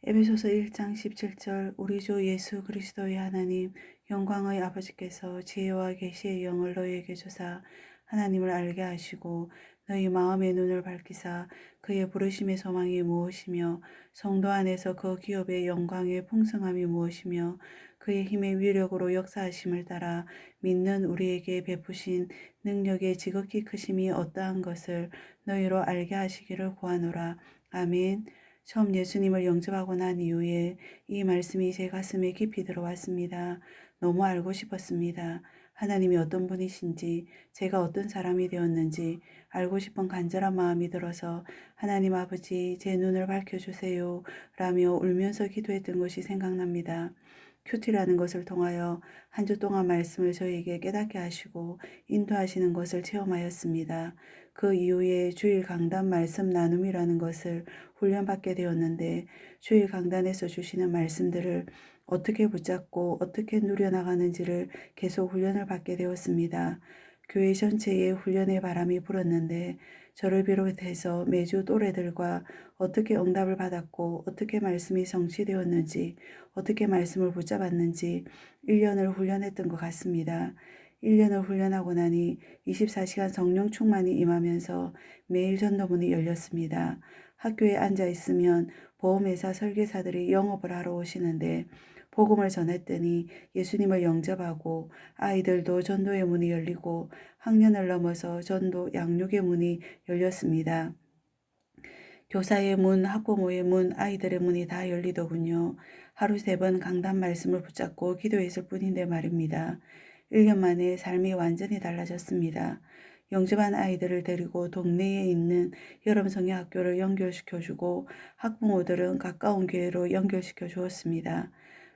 에베소서 1장 17절 우리 주 예수 그리스도의 하나님 영광의 아버지께서 지혜와 계시의 영을 너희에게 주사 하나님을 알게 하시고 너희 마음의 눈을 밝히사 그의 부르심의 소망이 무엇이며 성도 안에서 그 기업의 영광의 풍성함이 무엇이며 그의 힘의 위력으로 역사하심을 따라 믿는 우리에게 베푸신 능력의 지극히 크심이 어떠한 것을 너희로 알게 하시기를 구하노라. 아멘. 처음 예수님을 영접하고 난 이후에 이 말씀이 제 가슴에 깊이 들어왔습니다. 너무 알고 싶었습니다. 하나님이 어떤 분이신지, 제가 어떤 사람이 되었는지 알고 싶은 간절한 마음이 들어서 하나님 아버지 제 눈을 밝혀주세요 라며 울면서 기도했던 것이 생각납니다. 큐티라는 것을 통하여 한 주 동안 말씀을 저에게 깨닫게 하시고 인도하시는 것을 체험하였습니다. 그 이후에 주일 강단 말씀 나눔이라는 것을 훈련받게 되었는데 주일 강단에서 주시는 말씀들을 어떻게 붙잡고 어떻게 누려나가는지를 계속 훈련을 받게 되었습니다. 교회 전체에 훈련의 바람이 불었는데 저를 비롯해서 매주 또래들과 어떻게 응답을 받았고 어떻게 말씀이 성취되었는지 어떻게 말씀을 붙잡았는지 1년을 훈련했던 것 같습니다. 1년을 훈련하고 나니 24시간 성령 충만이 임하면서 매일 전도문이 열렸습니다. 학교에 앉아 있으면 보험회사 설계사들이 영업을 하러 오시는데 복음을 전했더니 예수님을 영접하고 아이들도 전도의 문이 열리고 학년을 넘어서 전도 양육의 문이 열렸습니다. 교사의 문, 학부모의 문, 아이들의 문이 다 열리더군요. 하루 3번 강단 말씀을 붙잡고 기도했을 뿐인데 말입니다. 1년 만에 삶이 완전히 달라졌습니다. 영접한 아이들을 데리고 동네에 있는 여름성경학교를 연결시켜주고 학부모들은 가까운 교회로 연결시켜 주었습니다.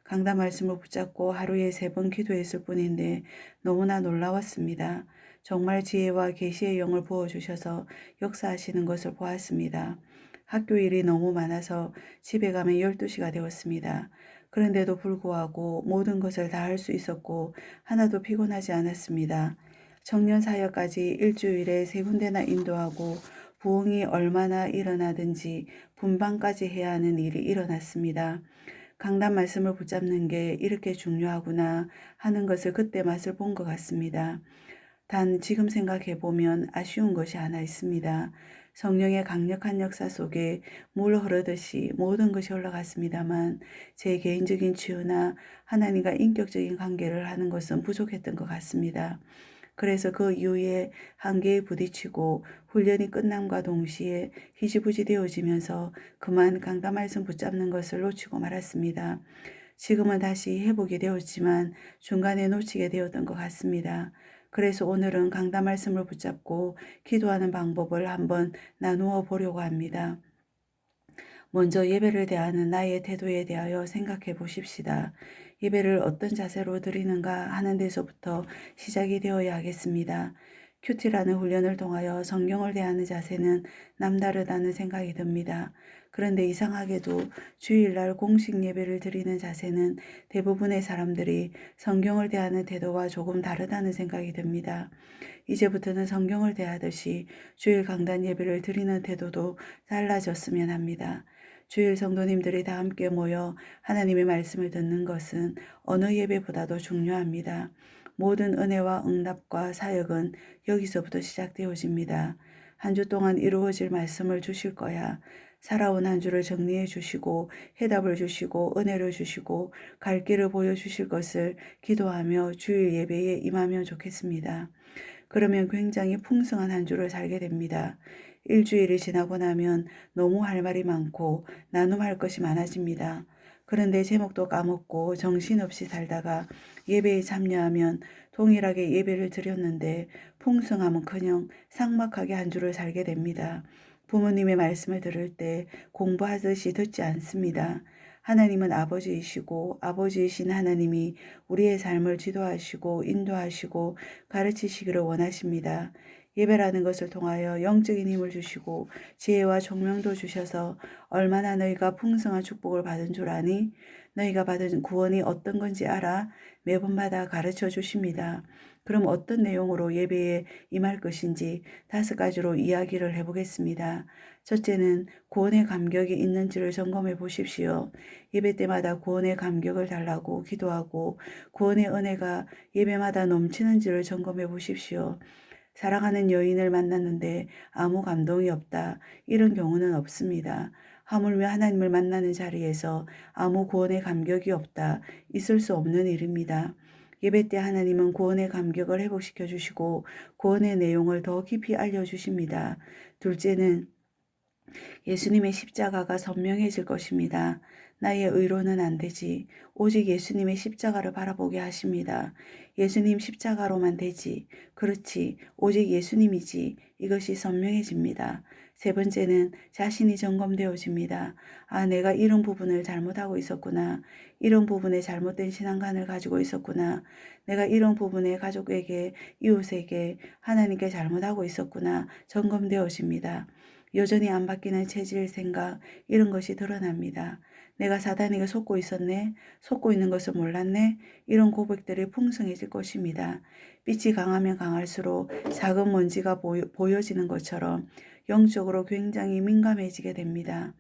강단 말씀을 붙잡고 하루에 3번 기도했을 뿐인데 너무나 놀라웠습니다. 정말 지혜와 계시의 영을 부어주셔서 역사하시는 것을 보았습니다. 학교 일이 너무 많아서 집에 가면 12시가 되었습니다. 그런데도 불구하고 모든 것을 다 할 수 있었고 하나도 피곤하지 않았습니다. 청년 사역까지 일주일에 3군데나 인도하고 부흥이 얼마나 일어나든지 분방까지 해야 하는 일이 일어났습니다. 강단 말씀을 붙잡는 게 이렇게 중요하구나 하는 것을 그때 맛을 본 것 같습니다. 단 지금 생각해 보면 아쉬운 것이 하나 있습니다. 성령의 강력한 역사 속에 물 흐르듯이 모든 것이 흘러갔습니다만 제 개인적인 치유나 하나님과 인격적인 관계를 하는 것은 부족했던 것 같습니다. 그래서 그 이후에 한계에 부딪히고 훈련이 끝남과 동시에 희지부지 되어지면서 그만 강단 말씀 붙잡는 것을 놓치고 말았습니다. 지금은 다시 회복이 되었지만 중간에 놓치게 되었던 것 같습니다. 그래서 오늘은 강단 말씀을 붙잡고 기도하는 방법을 한번 나누어 보려고 합니다. 먼저 예배를 대하는 나의 태도에 대하여 생각해 보십시다. 예배를 어떤 자세로 드리는가 하는 데서부터 시작이 되어야 하겠습니다. 큐티라는 훈련을 통하여 성경을 대하는 자세는 남다르다는 생각이 듭니다. 그런데 이상하게도 주일날 공식 예배를 드리는 자세는 대부분의 사람들이 성경을 대하는 태도와 조금 다르다는 생각이 듭니다. 이제부터는 성경을 대하듯이 주일 강단 예배를 드리는 태도도 달라졌으면 합니다. 주일 성도님들이 다 함께 모여 하나님의 말씀을 듣는 것은 어느 예배보다도 중요합니다. 모든 은혜와 응답과 사역은 여기서부터 시작되어집니다. 한 주 동안 이루어질 말씀을 주실 거야. 살아온 한 주를 정리해 주시고 해답을 주시고 은혜를 주시고 갈 길을 보여주실 것을 기도하며 주일 예배에 임하면 좋겠습니다. 그러면 굉장히 풍성한 한 주를 살게 됩니다. 일주일이 지나고 나면 너무 할 말이 많고 나눔할 것이 많아집니다. 그런데 제목도 까먹고 정신없이 살다가 예배에 참여하면 동일하게 예배를 드렸는데 풍성함은커녕 삭막하게 한 주를 살게 됩니다. 부모님의 말씀을 들을 때 공부하듯이 듣지 않습니다. 하나님은 아버지이시고 아버지이신 하나님이 우리의 삶을 지도하시고 인도하시고 가르치시기를 원하십니다. 예배라는 것을 통하여 영적인 힘을 주시고 지혜와 총명도 주셔서 얼마나 너희가 풍성한 축복을 받은 줄 아니? 너희가 받은 구원이 어떤 건지 알아? 매번마다 가르쳐 주십니다. 그럼 어떤 내용으로 예배에 임할 것인지 5가지로 이야기를 해보겠습니다. 첫째는 구원의 감격이 있는지를 점검해 보십시오. 예배 때마다 구원의 감격을 달라고 기도하고 구원의 은혜가 예배마다 넘치는지를 점검해 보십시오. 사랑하는 여인을 만났는데 아무 감동이 없다. 이런 경우는 없습니다. 하물며 하나님을 만나는 자리에서 아무 구원의 감격이 없다. 있을 수 없는 일입니다. 예배 때 하나님은 구원의 감격을 회복시켜 주시고 구원의 내용을 더 깊이 알려주십니다. 둘째는 예수님의 십자가가 선명해질 것입니다. 나의 의로는 안 되지. 오직 예수님의 십자가를 바라보게 하십니다. 예수님 십자가로만 되지. 그렇지. 오직 예수님이지. 이것이 선명해집니다. 세 번째는 자신이 점검되어집니다. 아, 내가 이런 부분을 잘못하고 있었구나. 이런 부분에 잘못된 신앙관을 가지고 있었구나. 내가 이런 부분에 가족에게, 이웃에게, 하나님께 잘못하고 있었구나. 점검되어집니다. 여전히 안 바뀌는 체질, 생각 이런 것이 드러납니다. 내가 사단에게 속고 있었네. 속고 있는 것을 몰랐네. 이런 고백들이 풍성해질 것입니다. 빛이 강하면 강할수록 작은 먼지가 보여지는 것처럼 영적으로 굉장히 민감해지게 됩니다.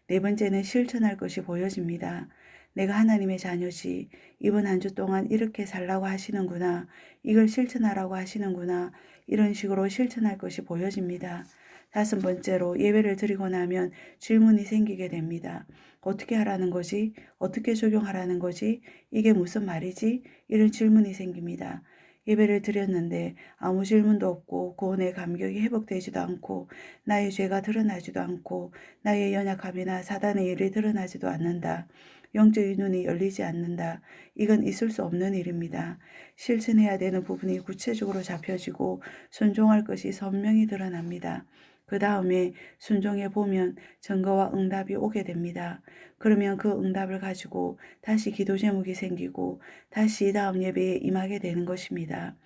네 번째는 실천할 것이 보여집니다. 내가 하나님의 자녀지. 이번 한 주 동안 이렇게 살라고 하시는구나. 이걸 실천하라고 하시는구나. 이런 식으로 실천할 것이 보여집니다. 5번째로 예배를 드리고 나면 질문이 생기게 됩니다. 어떻게 하라는 거지? 어떻게 적용하라는 거지? 이게 무슨 말이지? 이런 질문이 생깁니다. 예배를 드렸는데 아무 질문도 없고 구원의 감격이 회복되지도 않고 나의 죄가 드러나지도 않고 나의 연약함이나 사단의 일이 드러나지도 않는다. 영적인 눈이 열리지 않는다. 이건 있을 수 없는 일입니다. 실천해야 되는 부분이 구체적으로 잡혀지고 순종할 것이 선명히 드러납니다. 그 다음에 순종해 보면 증거와 응답이 오게 됩니다. 그러면 그 응답을 가지고 다시 기도 제목이 생기고 다시 다음 예배에 임하게 되는 것입니다.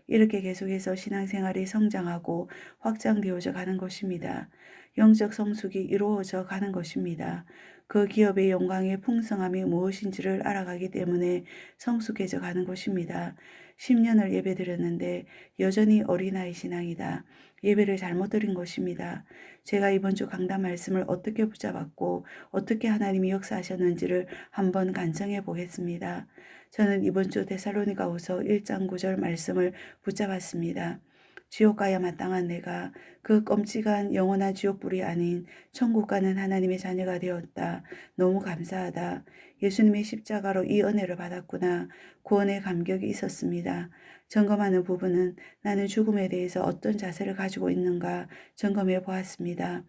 이렇게 계속해서 신앙생활이 성장하고 확장되어져 가는 것입니다. 영적 성숙이 이루어져 가는 것입니다. 그 기업의 영광의 풍성함이 무엇인지를 알아가기 때문에 성숙해져 가는 것입니다. 10년을 예배드렸는데 여전히 어린아이 신앙이다. 예배를 잘못 드린 것입니다. 제가 이번 주 강단 말씀을 어떻게 붙잡았고 어떻게 하나님이 역사하셨는지를 한번 간청해 보겠습니다. 저는 이번 주 데살로니가후서 1장 9절 말씀을 붙잡았습니다. 지옥 가야 마땅한 내가 그 끔찍한 영원한 지옥불이 아닌 천국 가는 하나님의 자녀가 되었다. 너무 감사하다. 예수님의 십자가로 이 은혜를 받았구나. 구원의 감격이 있었습니다. 점검하는 부분은 나는 죽음에 대해서 어떤 자세를 가지고 있는가 점검해 보았습니다.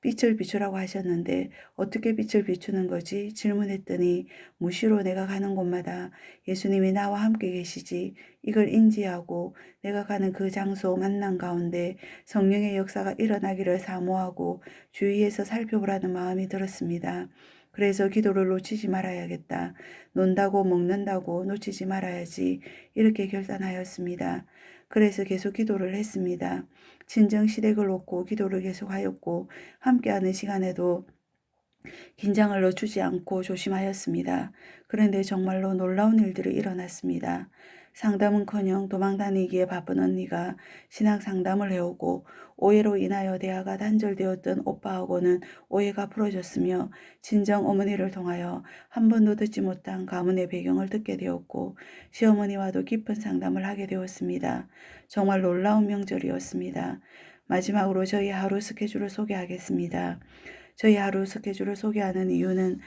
빛을 비추라고 하셨는데 어떻게 빛을 비추는 거지? 질문했더니 무시로 내가 가는 곳마다 예수님이 나와 함께 계시지. 이걸 인지하고 내가 가는 그 장소 만남 가운데 성령의 역사가 일어나기를 사모하고 주위에서 살펴보라는 마음이 들었습니다. 그래서 기도를 놓치지 말아야겠다. 논다고 먹는다고 놓치지 말아야지. 이렇게 결단하였습니다. 그래서 계속 기도를 했습니다. 진정 시댁을 놓고 기도를 계속하였고 함께하는 시간에도 긴장을 늦추지 않고 조심하였습니다. 그런데 정말로 놀라운 일들이 일어났습니다. 상담은커녕 도망다니기에 바쁜 언니가 신앙 상담을 해오고 오해로 인하여 대화가 단절되었던 오빠하고는 오해가 풀어졌으며 친정 어머니를 통하여 한 번도 듣지 못한 가문의 배경을 듣게 되었고 시어머니와도 깊은 상담을 하게 되었습니다. 정말 놀라운 명절이었습니다. 마지막으로 저희 하루 스케줄을 소개하겠습니다. 저희 하루 스케줄을 소개하는 이유는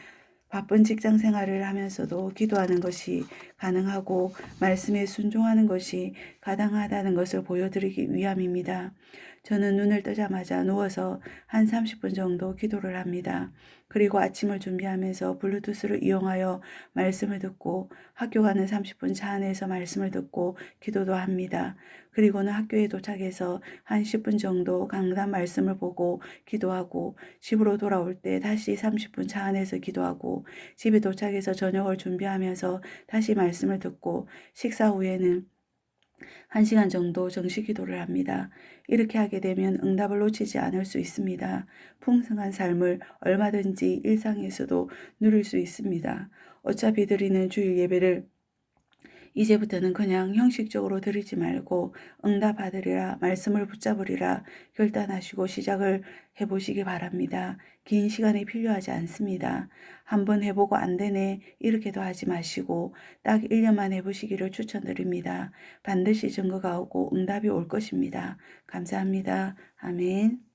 바쁜 직장 생활을 하면서도 기도하는 것이 가능하고 말씀에 순종하는 것이 가당하다는 것을 보여드리기 위함입니다. 저는 눈을 뜨자마자 누워서 한 30분 정도 기도를 합니다. 그리고 아침을 준비하면서 블루투스를 이용하여 말씀을 듣고 학교 가는 30분 차 안에서 말씀을 듣고 기도도 합니다. 그리고는 학교에 도착해서 한 10분 정도 강단 말씀을 보고 기도하고 집으로 돌아올 때 다시 30분 차 안에서 기도하고 집에 도착해서 저녁을 준비하면서 다시 말씀을 듣고 식사 후에는 1시간 정도 정식 기도를 합니다. 이렇게 하게 되면 응답을 놓치지 않을 수 있습니다. 풍성한 삶을 얼마든지 일상에서도 누릴 수 있습니다. 어차피 드리는 주일 예배를 이제부터는 그냥 형식적으로 드리지 말고 응답받으리라, 말씀을 붙잡으리라 결단하시고 시작을 해보시기 바랍니다. 긴 시간이 필요하지 않습니다. 한번 해보고 안 되네 이렇게도 하지 마시고 딱 1년만 해보시기를 추천드립니다. 반드시 증거가 오고 응답이 올 것입니다. 감사합니다. 아멘.